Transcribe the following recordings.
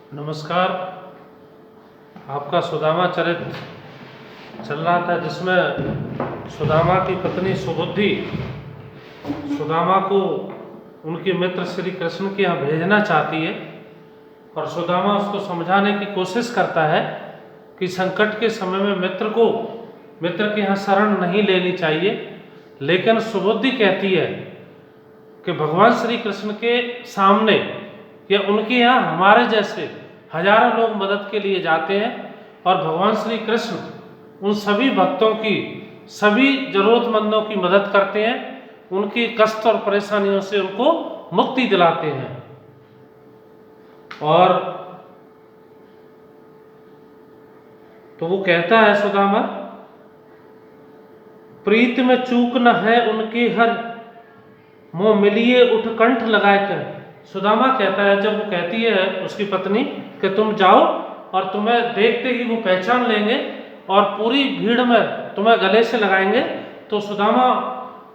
नमस्कार। आपका सुदामा चरित्र चल रहा था, जिसमें सुदामा की पत्नी सुबुद्धि सुदामा को उनके मित्र श्री कृष्ण के यहाँ भेजना चाहती है और सुदामा उसको समझाने की कोशिश करता है कि संकट के समय में मित्र के यहाँ शरण नहीं लेनी चाहिए। लेकिन सुबुद्धि कहती है कि भगवान श्री कृष्ण के सामने या उनके यहाँ हमारे जैसे हजारों लोग मदद के लिए जाते हैं और भगवान श्री कृष्ण उन सभी भक्तों की, सभी जरूरतमंदों की मदद करते हैं, उनकी कष्ट और परेशानियों से उनको मुक्ति दिलाते हैं। और तो वो कहता है सुदामा, प्रीत में चूक न है उनके हर, मोह मिलिए उठ कंठ लगाए कर। सुदामा कहता है, जब वो कहती है उसकी पत्नी कि तुम जाओ और तुम्हें देखते ही वो पहचान लेंगे और पूरी भीड़ में तुम्हें गले से लगाएंगे, तो सुदामा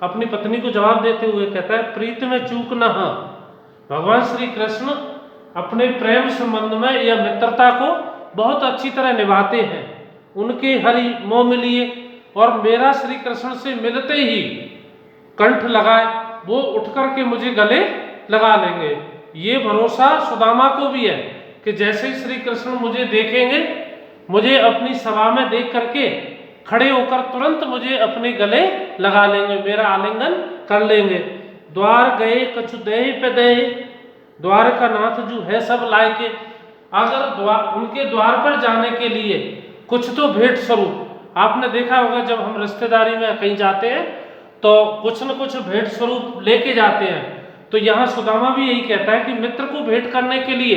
अपनी पत्नी को जवाब देते हुए कहता है, प्रीत में चूक न है। भगवान श्री कृष्ण अपने प्रेम संबंध में या मित्रता को बहुत अच्छी तरह निभाते हैं। उनके हरि मोह मिलिए, और मेरा श्री कृष्ण से मिलते ही कंठ लगाए, वो उठ करके मुझे गले लगा लेंगे। ये भरोसा सुदामा को भी है कि जैसे ही श्री कृष्ण मुझे देखेंगे, मुझे अपनी सभा में देख करके खड़े होकर तुरंत मुझे अपने गले लगा लेंगे, मेरा आलिंगन कर लेंगे। द्वार गए कछु दे पे दे, द्वार का नाथ जो है सब लायके। अगर उनके द्वार पर जाने के लिए कुछ तो भेंट स्वरूप, आपने देखा होगा जब हम रिश्तेदारी में कहीं जाते हैं तो कुछ न कुछ भेंट स्वरूप लेके जाते हैं। तो यहाँ सुदामा भी यही कहता है कि मित्र को भेंट करने के लिए,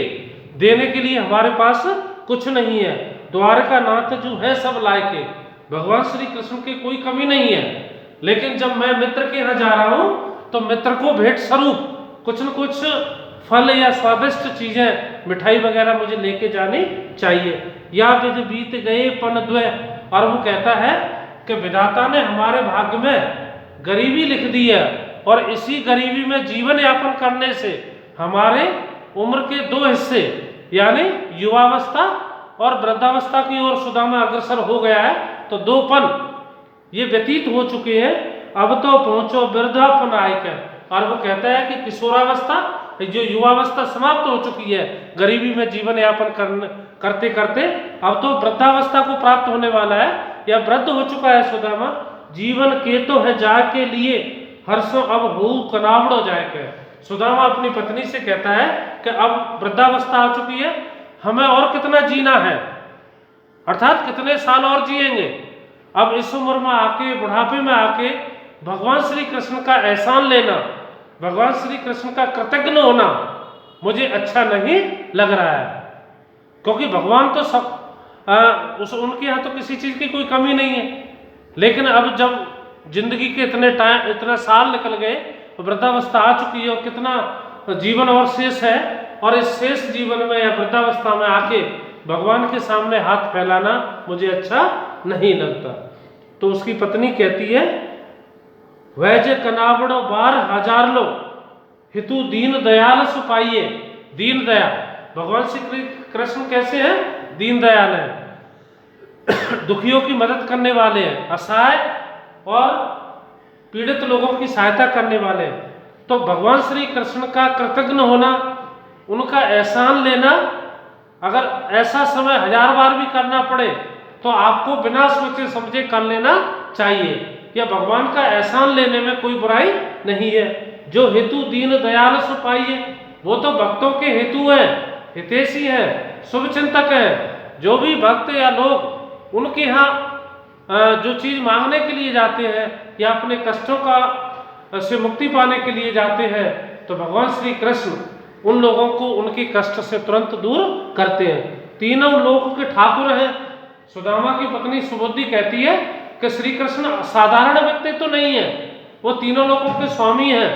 देने के लिए हमारे पास कुछ नहीं है। द्वार का नाथ जो है सब लायके, भगवान श्री कृष्ण की कोई कमी नहीं है। लेकिन जब मैं मित्र के यहाँ जा रहा हूँ तो मित्र को भेंट स्वरूप कुछ न कुछ फल या स्वादिष्ट चीजें, मिठाई वगैरह मुझे लेके जानी चाहिए। या विधि बीत गए पन द्वय, और वो कहता है कि विधाता ने हमारे भाग्य में गरीबी लिख दी है और इसी गरीबी में जीवन यापन करने से हमारे उम्र के दो हिस्से यानी युवावस्था और वृद्धावस्था की ओर सुदामा अग्रसर हो गया है। तो दो पन ये व्यतीत हो चुके हैं, अब तो पहुंचो वृद्धापन आय के। और वो कहता है कि किशोरावस्था, जो युवावस्था समाप्त हो चुकी है गरीबी में जीवन यापन करते करते, अब तो वृद्धावस्था को प्राप्त होने वाला है या वृद्ध हो चुका है सुदामा। जीवन के तो है जा के लिए हर्षों अब हो कनावड़ो जाए के। सुदामा अपनी पत्नी से कहता है कि अब वृद्धावस्था आ चुकी है, हमें और कितना जीना है, अर्थात कितने साल और जिएंगे। अब इस उम्र में आके, बुढ़ापे में आके भगवान श्री कृष्ण का एहसान लेना, भगवान श्री कृष्ण का कृतज्ञ होना मुझे अच्छा नहीं लग रहा है। क्योंकि भगवान तो सब उनके यहाँ तो किसी चीज की कोई कमी नहीं है। लेकिन अब जब जिंदगी के इतने साल निकल गए, वृद्धावस्था आ चुकी है और कितना जीवन और शेष है, और इस शेष जीवन में या वृद्धावस्था में आके भगवान के सामने हाथ फैलाना मुझे अच्छा नहीं लगता। तो उसकी पत्नी कहती है, वैजे कनावड़ो बार हजार लो, हितु दीन दयाल सुपाइए। दीन दयाल, भगवान श्री कृष्ण कैसे हैं? दीन दयाल है, दुखियों की मदद करने वाले हैं, असहाय और पीड़ित लोगों की सहायता करने वाले हैं। तो भगवान श्री कृष्ण का कृतज्ञ होना, उनका एहसान लेना, अगर ऐसा समय 1000 बार भी करना पड़े तो आपको बिना सोचे समझे कर लेना चाहिए। या भगवान का एहसान लेने में कोई बुराई नहीं है। जो हेतु दीन दयाल सुपाइए, वो तो भक्तों के हेतु है, हितैषी है, शुभ चिंतक है। जो भी भक्त या लोग उनके यहाँ जो चीज मांगने के लिए जाते हैं या अपने कष्टों का से मुक्ति पाने के लिए जाते हैं, तो भगवान श्री कृष्ण उन लोगों को उनके कष्ट से तुरंत दूर करते हैं। तीनों लोक के ठाकुर हैं। सुदामा की पत्नी सुबुद्धि कहती है कि श्री कृष्ण साधारण व्यक्ति तो नहीं है, वो तीनों लोगों के स्वामी हैं,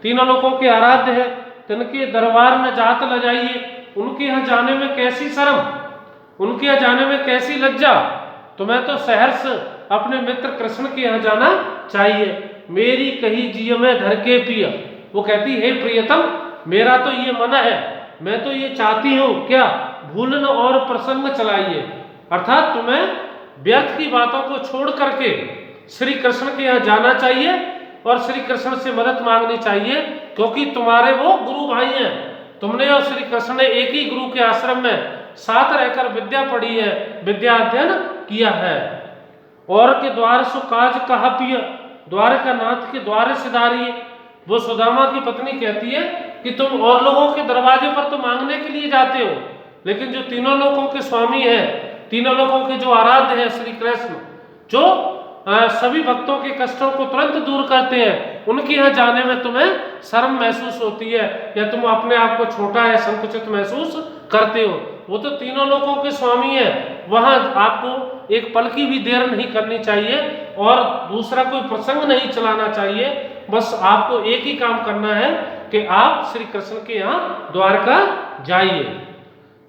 तीनों लोगों के आराध्य है। तिनके दरबार में जात ल जाइए, उनके यहाँ जाने में कैसी शर्म, उनके यहाँ जाने में कैसी लज्जा। तुम्हें तो सहर्ष अपने मित्र कृष्ण के यहाँ जाना चाहिए। मेरी कही जिय में धर के पिया, वो कहती है प्रियतम, मेरा तो ये मन है, मैं तो ये चाहती हूँ क्या भूलन और प्रसंग चलाइए, अर्थात तुम्हें व्यर्थ की बातों को छोड़ करके श्री कृष्ण के यहाँ जाना चाहिए और श्री कृष्ण से मदद मांगनी चाहिए, क्योंकि तुम्हारे वो गुरु भाई हैं। तुमने और श्री कृष्ण ने एक ही गुरु के आश्रम में साथ रहकर विद्या पढ़ी है, विद्या अध्ययन किया है। और के द्वार सु काज कहा पिय, द्वारका नाथ के द्वार सिधारिए। वो सुदामा की पत्नी कहती है कि तुम और लोगों के दरवाजे पर तो मांगने के लिए जाते हो, लेकिन जो तीनों लोगों के स्वामी हैं, तीनों लोगों के जो आराध्य है श्री कृष्ण, जो सभी भक्तों के कष्टों को तुरंत दूर करते हैं, उनके यहाँ जाने में तुम्हें शर्म महसूस होती है या तुम अपने आप को छोटा या संकुचित महसूस करते हो। वो तो तीनों लोगों के स्वामी है, वहां आपको एक पल की भी देर नहीं करनी चाहिए और दूसरा कोई प्रसंग नहीं चलाना चाहिए। बस आपको एक ही काम करना है कि आप श्री कृष्ण के यहाँ द्वारका जाइए।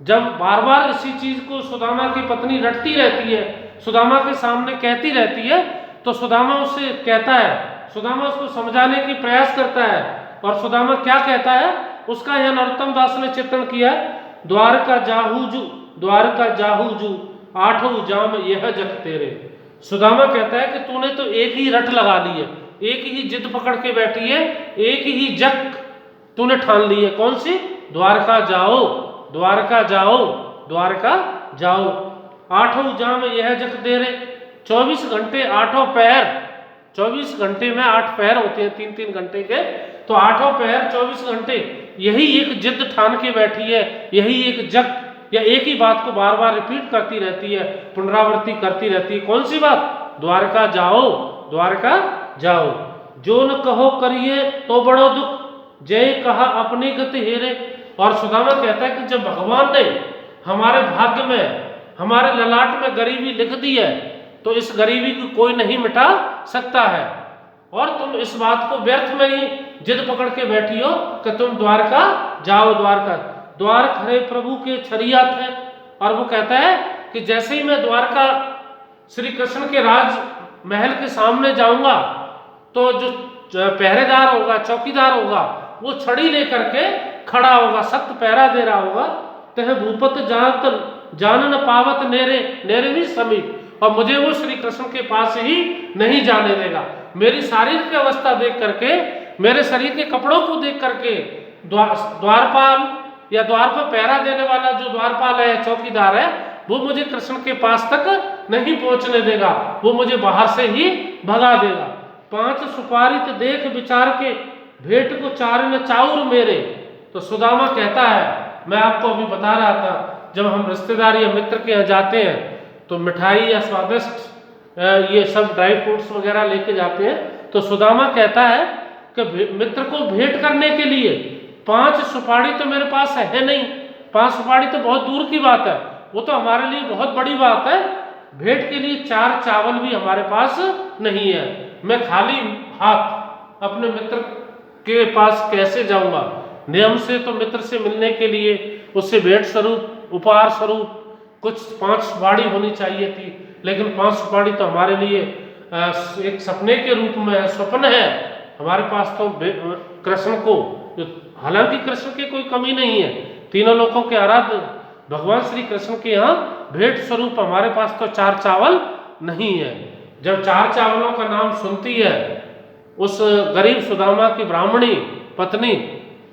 जब बार बार इसी चीज को सुदामा की पत्नी रटती रहती है, सुदामा के सामने कहती रहती है, तो सुदामा उससे कहता है, सुदामा उसको समझाने की प्रयास करता है। और सुदामा क्या कहता है, उसका यह नरोत्तम दास ने चित्रण किया, द्वारका जाहूजू, द्वारका जाहूजू, आठों जाम यह जग तेरे। सुदामा कहता है कि तूने तो एक ही रट लगा ली है, एक ही जिद पकड़ के बैठी है, एक ही जग तूने ठान ली है। कौन सी? द्वारका जाओ, द्वारका जाओ, द्वारका जाओ। आठों जाम यह जग तेरे, 24 घंटे आठों पहर, 24 घंटे में 8 पहर होते हैं 3-3 घंटे के, तो आठों पहर 24 घंटे यही एक जिद ठान के बैठी है, यही एक जग या एक ही बात को बार बार रिपीट करती रहती है, पुनरावृत्ति करती रहती है। कौन सी बात? द्वारका जाओ, द्वारका जाओ। जो न कहो करिए तो बड़ो दुख, जय कहा अपनी गति हेरे। और सुदामा कहता है कि जब भगवान ने हमारे भाग्य में, हमारे ललाट में गरीबी लिख दी है, तो इस गरीबी को कोई नहीं मिटा सकता है। और तुम इस बात को व्यर्थ में ही जिद पकड़ के बैठी हो कि तुम द्वारका जाओ, द्वारका। द्वार खरे प्रभु के छरिया थे। और वो कहता है कि जैसे ही मैं द्वारका श्री कृष्ण के राज महल के सामने जाऊंगा, तो जो पहरेदार होगा, चौकीदार होगा, वो छड़ी लेकर के खड़ा होगा, सख्त पहरा दे रहा होगा। तह भूपत जान न पावत नेरे, नेरे भी समीप। और मुझे वो श्री कृष्ण के पास ही नहीं जाने देगा। मेरी शारीरिक अवस्था देख करके, मेरे शरीर के कपड़ों को देख करके द्वारपाल या द्वार पर पहरा देने वाला जो द्वारपाल है, चौकीदार है, वो मुझे कृष्ण के पास तक नहीं पहुंचने देगा, वो मुझे बाहर से ही भगा देगा। 5 सुपारित देख विचार के, भेंट को चार न चाउर मेरे। तो सुदामा कहता है, मैं आपको अभी बता रहा था, जब हम रिश्तेदार या मित्र के यहाँ जाते हैं तो मिठाई या स्वादिष्ट ये सब ड्राई फ्रूट्स वगैरह लेके जाते हैं। तो सुदामा कहता है कि मित्र को भेंट करने के लिए 5 सुपारी तो मेरे पास है नहीं, 5 सुपारी तो बहुत दूर की बात है, वो तो हमारे लिए बहुत बड़ी बात है। भेंट के लिए 4 चावल भी हमारे पास नहीं है। मैं खाली हाथ अपने मित्र के पास कैसे जाऊंगा? नियम से तो मित्र से मिलने के लिए उससे भेंट स्वरूप, उपहार स्वरूप कुछ 5 सुपारी होनी चाहिए थी, लेकिन 5 सुपारी तो हमारे लिए एक सपने के रूप में है, स्वप्न है। हमारे पास तो कृष्ण को, हालांकि कृष्ण की कोई कमी नहीं है, तीनों लोगों के आराध्य भगवान श्री कृष्ण के यहाँ भेंट स्वरूप हमारे पास तो 4 चावल नहीं है। जब 4 चावलों का नाम सुनती है उस गरीब सुदामा की ब्राह्मणी पत्नी,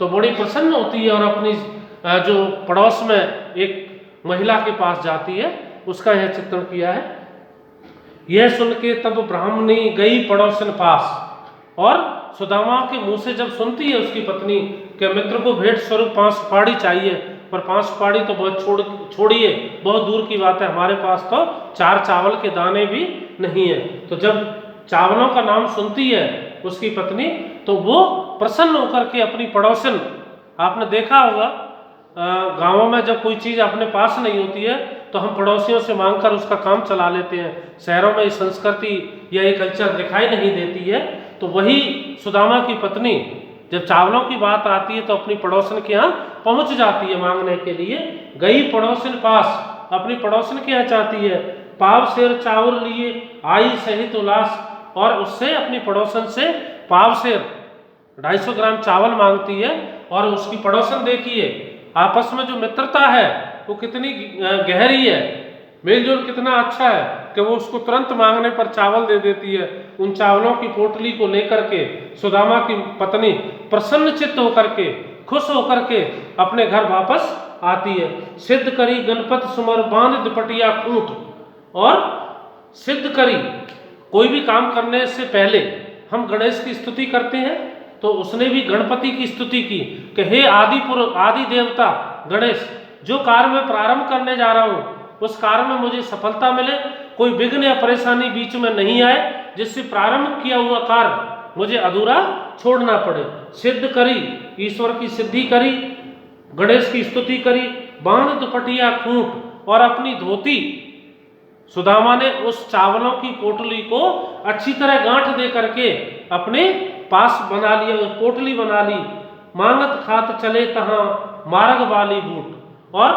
तो बड़ी प्रसन्न होती है और अपनी जो पड़ोस में एक महिला के पास जाती है, उसका यह चित्रण किया है। यह सुन के तब ब्राह्मणी गई पड़ोसन पास। और सुदामा के मुंह से जब सुनती है उसकी पत्नी कि मित्र को भेंट स्वरूप 5 सुपारी चाहिए, पर 5 सुपारी तो बहुत छोड़िए, बहुत दूर की बात है, हमारे पास तो 4 चावल के दाने भी नहीं है। तो जब चावलों का नाम सुनती है उसकी पत्नी, तो वो प्रसन्न होकर के अपनी पड़ोसन, आपने देखा होगा गांवों में जब कोई चीज़ अपने पास नहीं होती है तो हम पड़ोसियों से मांगकर उसका काम चला लेते हैं। शहरों में ये संस्कृति या ये कल्चर दिखाई नहीं देती है। तो वही सुदामा की पत्नी जब चावलों की बात आती है तो अपनी पड़ोसन के यहाँ पहुँच जाती है मांगने के लिए। गई पड़ोसन पास, अपनी पड़ोसन के यहाँ चाहती है, पाव शेर चावल लिए आई सहित उल्लास। और उससे अपनी पड़ोसन से पाव शेर 250 ग्राम चावल मांगती है। और उसकी पड़ोसन देखिए, आपस में जो मित्रता है वो कितनी गहरी है, मेलजोल कितना अच्छा है कि वो उसको तुरंत मांगने पर चावल दे देती है। उन चावलों की पोटली को लेकर के सुदामा की पत्नी प्रसन्नचित्त होकर के, खुश होकर के अपने घर वापस आती है। सिद्ध करी गणपत सुमर बांध दुपटिया खूंट। और सिद्ध करी, कोई भी काम करने से पहले हम गणेश की स्तुति करते हैं, तो उसने भी गणपति की स्तुति की कि हे आदि पुरुष, आदि देवता गणेश, जो कार्य मैं प्रारंभ करने जा रहा हूँ उस कार्य में मुझे सफलता मिले, कोई विघ्न या परेशानी बीच में नहीं आए, जिससे प्रारंभ किया हुआ कार्य मुझे अधूरा छोड़ना पड़े। सिद्ध करी, ईश्वर की सिद्धि करी, गणेश की स्तुति करी, बांध दुपटिया खूंट, और अपनी धोती, सुदामा ने उस चावलों की पोटली को अच्छी तरह गांठ दे करके अपने पास बना लिया, पोटली बना ली। मांगत खात चले तहां मार्ग वाली बूट। और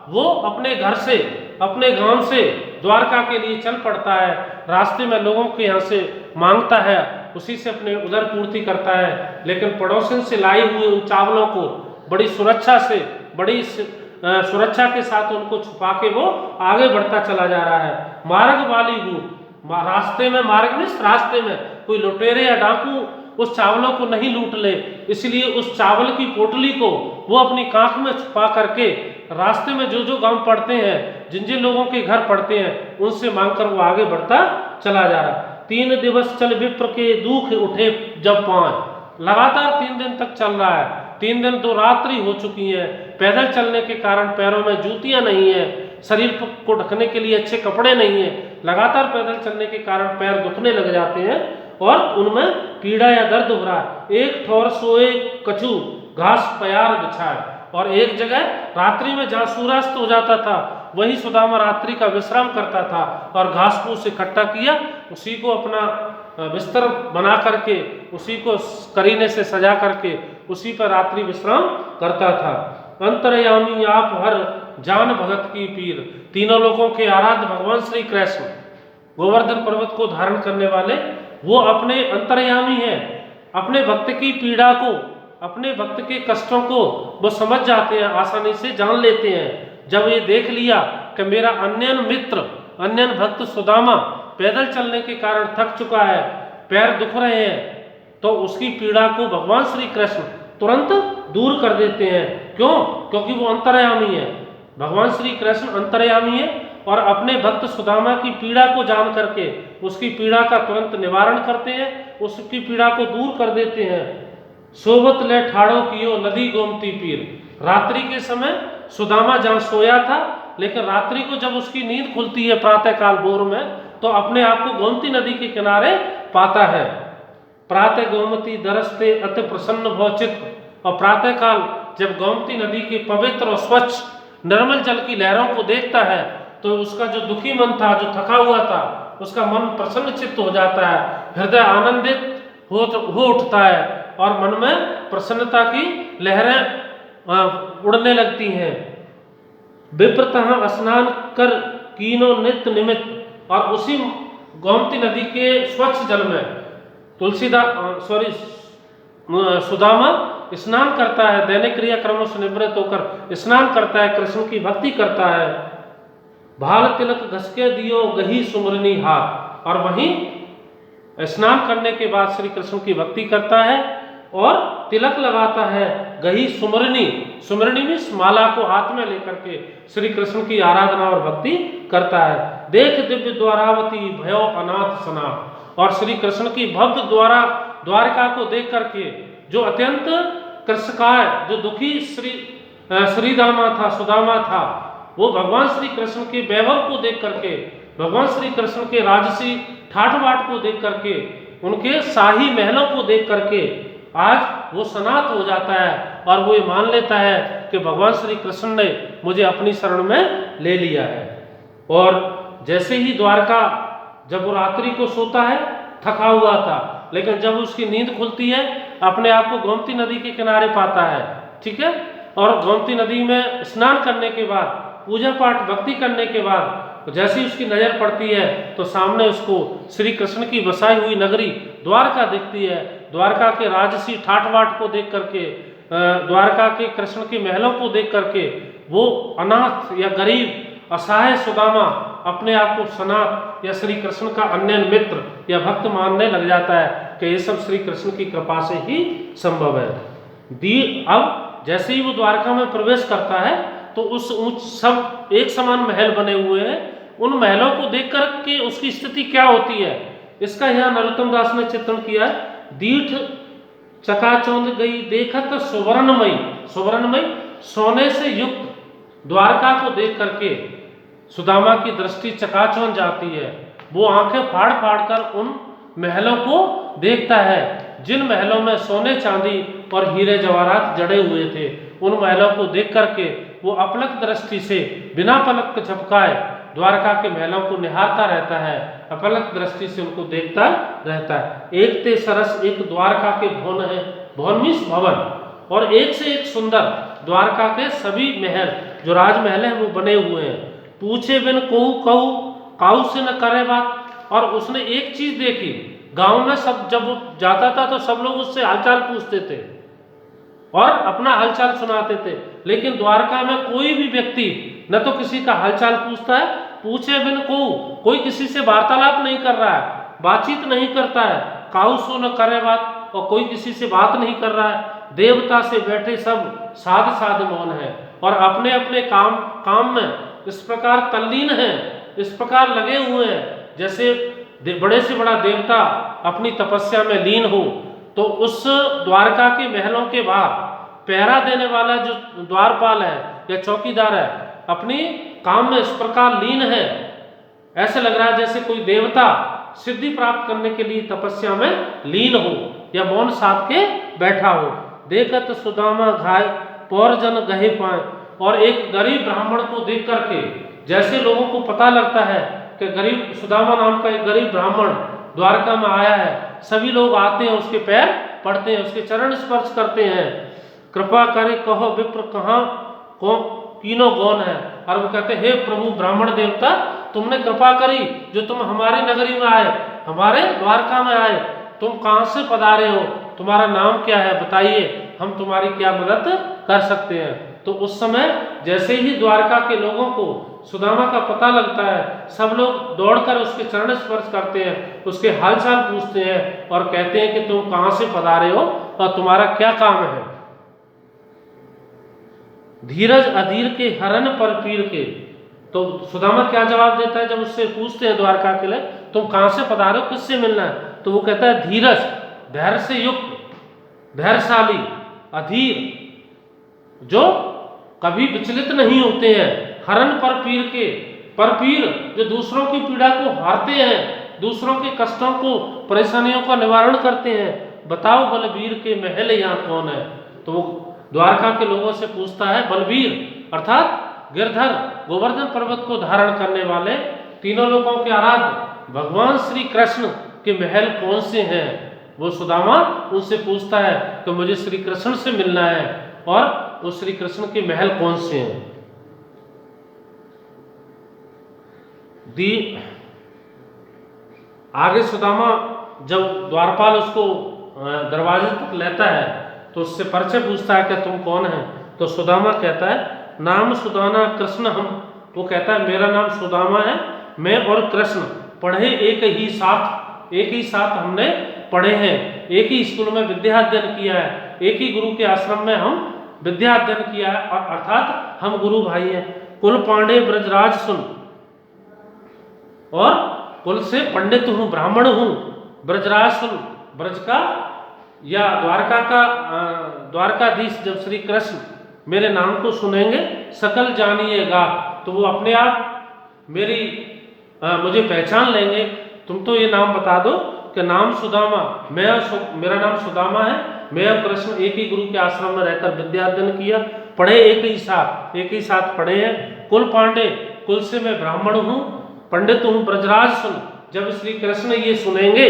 वो अपने घर से, अपने गांव से द्वारका के लिए चल पड़ता है। रास्ते में लोगों के यहाँ से मांगता है, उसी से अपने उदर पूर्ति करता है। लेकिन पड़ोसन से लाई हुए उन चावलों को बड़ी सुरक्षा से, बड़ी सुरक्षा के साथ उनको छुपा के वो आगे बढ़ता चला जा रहा है। मार्ग वाली बूट, रास्ते में, मार्ग में रास्ते में कोई लुटेरे या डाकू उस चावलों को नहीं लूट ले, इसलिए उस चावल की पोटली को वो अपनी कांख में छुपा करके रास्ते में जो जो गांव पड़ते हैं, जिन जिन लोगों के घर पड़ते हैं, उनसे मांगकर वो आगे बढ़ता चला जा रहा। 3 दिवस चल विप्र के दुख उठे जब पांव। लगातार 3 दिन तक चल रहा है। 3 दिन 2 रात्रि हो चुकी हैं। पैदल चलने के कारण पैरों में जूतियां नहीं है, शरीर को ढकने के लिए अच्छे कपड़े नहीं है। लगातार पैदल चलने के कारण पैर दुखने लग जाते हैं और उनमें पीड़ा या दर्द हो रहा है। एक ठोर सोए कछु घास प्यार बिछाए। और एक जगह रात्रि में जहाँ सूर्यास्त हो जाता था, वही सुदामा रात्रि का विश्राम करता था और घास फूस इकट्ठा किया, उसी को अपना बिस्तर बना करके, उसी को करीने से सजा करके उसी पर रात्रि विश्राम करता था। अंतर्यामी आप हर जान भगत की पीर। तीनों लोगों के आराध्य भगवान श्री कृष्ण गोवर्धन पर्वत को धारण करने वाले, वो अपने अंतर्यामी हैं। अपने भक्त की पीड़ा को, अपने भक्त के कष्टों को वो समझ जाते हैं, आसानी से जान लेते हैं। जब ये देख लिया कि मेरा अन्यन मित्र, अन्यन भक्त सुदामा पैदल चलने के कारण थक चुका है, पैर दुख रहे हैं, तो उसकी पीड़ा को भगवान श्री कृष्ण तुरंत दूर कर देते हैं। क्यों? क्योंकि वो अंतर्यामी है। भगवान श्री कृष्ण अंतर्यामी है और अपने भक्त सुदामा की पीड़ा को जान करके उसकी पीड़ा का तुरंत निवारण करते हैं, उसकी पीड़ा को दूर कर देते हैं। सोबत ले ठाड़ो कियो नदी गोमती पीर। रात्रि के समय सुदामा जहाँ सोया था, लेकिन रात्रि को जब उसकी नींद खुलती है प्रातः काल भोर में, तो अपने आप को गोमती नदी के किनारे पाता है। प्रातः गोमती दरसते अति प्रसन्न भवचित। और प्रातः काल जब गोमती नदी के पवित्र और स्वच्छ निर्मल जल की लहरों को देखता है, तो उसका जो दुखी मन था, जो थका हुआ था, उसका मन प्रसन्न चित्त हो जाता है, हृदय आनंदित हो उठता है और मन में प्रसन्नता की लहरें उड़ने लगती हैं। विप्रतः स्नान कर कीनो नित्य निमित्त। और उसी गोमती नदी के स्वच्छ जल में सुदामा स्नान करता है, दैनिक क्रियाक्रमों से निवृत्त होकर स्नान करता है, कृष्ण की भक्ति करता है। भाल तिलक घसके दियो गही सुमरनी हाथ। और वहीं स्नान करने के बाद श्री कृष्ण की भक्ति करता है और तिलक लगाता है। गही सुमरनी, सुमरनी में माला को हाथ में लेकर के श्री कृष्ण की आराधना और भक्ति करता है। देख दिव्य द्वारावती भयो अनाथ सना। और श्री कृष्ण की भव्य द्वारका को देख करके जो अत्यंत कृषकाय, जो दुखी श्रीदामा था, सुदामा था, वो भगवान श्री कृष्ण के वैभव को देख करके, भगवान श्री कृष्ण के राजसी ठाट बाट को देख करके, उनके शाही महलों को देख करके आज वो सनात हो जाता है और वो ये मान लेता है कि भगवान श्री कृष्ण ने मुझे अपनी शरण में ले लिया है। और जैसे ही द्वारका, जब वो रात्रि को सोता है, थका हुआ था, लेकिन जब उसकी नींद खुलती है, अपने आप को गोमती नदी के किनारे पाता है, ठीक है। और गोमती नदी में स्नान करने के बाद, पूजा पाठ भक्ति करने के बाद, जैसे ही उसकी नजर पड़ती है तो सामने उसको श्री कृष्ण की बसाई हुई नगरी द्वारका दिखती है। द्वारका के राजसी ठाट बाट को देख करके, द्वारका के कृष्ण के महलों को देख करके वो अनाथ या गरीब असहाय सुदामा अपने आप को सनात या श्री कृष्ण का अन्य मित्र या भक्त मानने लग जाता है कि ये सब श्री कृष्ण की कृपा से ही संभव है। अब जैसे ही वो द्वारका में प्रवेश करता है तो उस ऊंच सब एक समान महल बने हुए हैं, उन महलों को देख कर के उसकी स्थिति क्या होती है, इसका यहाँ नरोत्तम दास ने चित्रण किया है। दीठ चकाचौंध गई देखत सुवर्णमयी, सुवर्णमयी सोने से युक्त द्वारका को देख करके सुदामा की दृष्टि चकाचौंध जाती है। वो आंखें फाड़ फाड़ कर उन महलों को देखता है जिन महलों में सोने चांदी और हीरे जवाहरात जड़े हुए थे। उन महलों को देख करके वो अपलक दृष्टि से बिना पलक झपकाए द्वारका के महलों को निहारता रहता है, अपलक दृष्टि से उनको देखता रहता है। एक ते सरस एक द्वारका के भवन है, भवन मीन्स भवन, और एक से एक सुंदर द्वारका के सभी महल जो राजमहल हैं वो बने हुए हैं। पूछे बिन कहू कहू काऊ से न करे बात। और उसने एक चीज देखी, गांव में सब जब जाता था तो सब लोग उससे हालचाल पूछते थे और अपना हालचाल सुनाते थे, लेकिन द्वारका में कोई भी व्यक्ति न तो किसी का हालचाल पूछता है, पूछे बिन कहू, कोई किसी से वार्तालाप नहीं कर रहा है, बातचीत नहीं करता है, काऊ सो न करे बात, और कोई किसी से बात नहीं कर रहा है। देवता से बैठे सब साध साध मौन है और अपने अपने काम में इस प्रकार तल्लीन हैं, इस प्रकार लगे हुए हैं जैसे बड़े से बड़ा देवता अपनी तपस्या में लीन हो। तो उस द्वारका के महलों के बाहर पहरा देने वाला जो द्वारपाल है या चौकीदार है अपनी काम में इस प्रकार लीन है, ऐसे लग रहा है जैसे कोई देवता सिद्धि प्राप्त करने के लिए तपस्या में लीन हो या मौन साध के बैठा हो। देखत सुदामा घाय पौर जन गहे पाए। और एक गरीब ब्राह्मण को देख करके जैसे लोगों को पता लगता है कि गरीब सुदामा नाम का एक गरीब ब्राह्मण द्वारका में आया है, सभी लोग आते हैं, उसके पैर पड़ते हैं, उसके चरण स्पर्श करते हैं। कृपा करे कहो विप्र कहाँ तीनों गौन है। और वो कहते हैं हे प्रभु ब्राह्मण देवता, तुमने कृपा करी जो तुम हमारी नगरी में आए, हमारे द्वारका में आए, तुम कहाँ से पधारे हो, तुम्हारा नाम क्या है, बताइए, हम तुम्हारी क्या मदद कर सकते हैं। तो उस समय जैसे ही द्वारका के लोगों को सुदामा का पता लगता है, सब लोग दौड़कर उसके चरण स्पर्श करते हैं, उसके हालचाल पूछते हैं और कहते हैं कि तुम कहाँ से पधारे हो और तुम्हारा क्या काम है। धीरज अधीर के हरन पर पीर के। तो सुदामा क्या जवाब देता है जब उससे पूछते हैं द्वारका के लिए तुम कहाँ से पधारे हो, किससे मिलना है, तो वो कहता है धीरज, धैर्य से युक्त, धैर्यशाली, अधीर, जो कभी विचलित नहीं होते हैं, हरन पर पीर के, पर पीर जो दूसरों की पीड़ा को हारते हैं, दूसरों के कष्टों को परेशानियों का निवारण करते हैं। बताओ बलबीर के महल यहाँ कौन है। तो वो द्वारका के लोगों से पूछता है बलबीर अर्थात गिरधर गोवर्धन पर्वत को धारण करने वाले तीनों लोगों के आराध्य भगवान श्री कृष्ण के महल कौन से हैं। वो सुदामा उनसे पूछता है कि मुझे श्री कृष्ण से मिलना है और वो श्री कृष्ण के महल कौन से हैं। आगे सुदामा जब द्वारपाल उसको दरवाजे तक लेता है तो उससे परिचय पूछता है कि तुम कौन है। तो सुदामा कहता है नाम सुदाना कृष्ण हम। वो कहता है मेरा नाम सुदामा है, मैं और कृष्ण पढ़े एक ही साथ हमने पढ़े हैं, एक ही स्कूल में विद्या अध्ययन किया है, एक ही गुरु के आश्रम में हम विद्या अध्ययन किया है, और अर्थात हम गुरु भाई हैं। कुल पांडे ब्रजराज सुन, और कुल से पंडित हूँ, ब्राह्मण हूँ। ब्रजराज सुन, ब्रज का या द्वारका का द्वारकाधीश जब श्री कृष्ण मेरे नाम को सुनेंगे सकल जानिएगा, तो वो अपने आप मुझे पहचान लेंगे। तुम तो ये नाम बता दो कि नाम सुदामा, मेरा नाम सुदामा है, मैं और कृष्ण एक ही गुरु के आश्रम में रहकर विद्या अध्ययन किया, पढ़े एक ही साथ पढ़े हैं। कुल पांडे, कुल से मैं ब्राह्मण हूँ, पंडित हूँ। ब्रजराज सुन, जब श्री कृष्ण ये सुनेंगे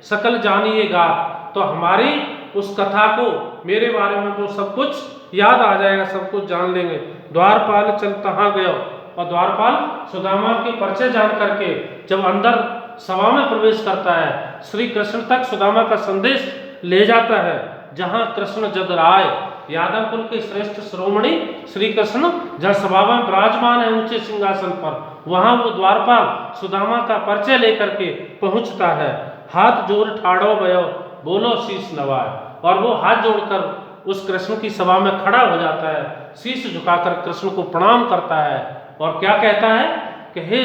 सकल जानिएगा, तो हमारी उस कथा को, मेरे बारे में वो सब कुछ याद आ जाएगा, सब कुछ जान लेंगे। द्वारपाल चल तहाँ गया, और द्वारपाल सुदामा के परिचय जान करके जब अंदर सभा में प्रवेश करता है, श्री कृष्ण तक सुदामा का संदेश ले जाता है। जहाँ कृष्ण जद राय, यादव कुल के श्रेष्ठ शिरोमणि श्री कृष्ण जहाँ सभा में विराजमान है ऊंचे सिंहासन पर, वहां वो द्वारपाल सुदामा का परिचय लेकर के पहुंचता है। हाथ जोड़ ठाड़ो भयो बोलो शीश नवाए, और वो हाथ जोड़कर उस कृष्ण की सभा में खड़ा हो जाता है, शीश झुकाकर कृष्ण को प्रणाम करता है और क्या कहता है कि हे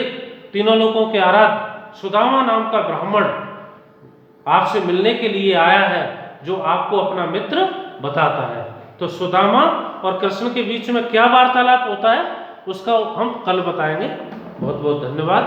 तीनों लोगों के आराध्य, सुदामा नाम का ब्राह्मण आपसे मिलने के लिए आया है, जो आपको अपना मित्र बताता है। तो सुदामा और कृष्ण के बीच में क्या वार्तालाप होता है उसका हम कल बताएंगे। बहुत बहुत धन्यवाद।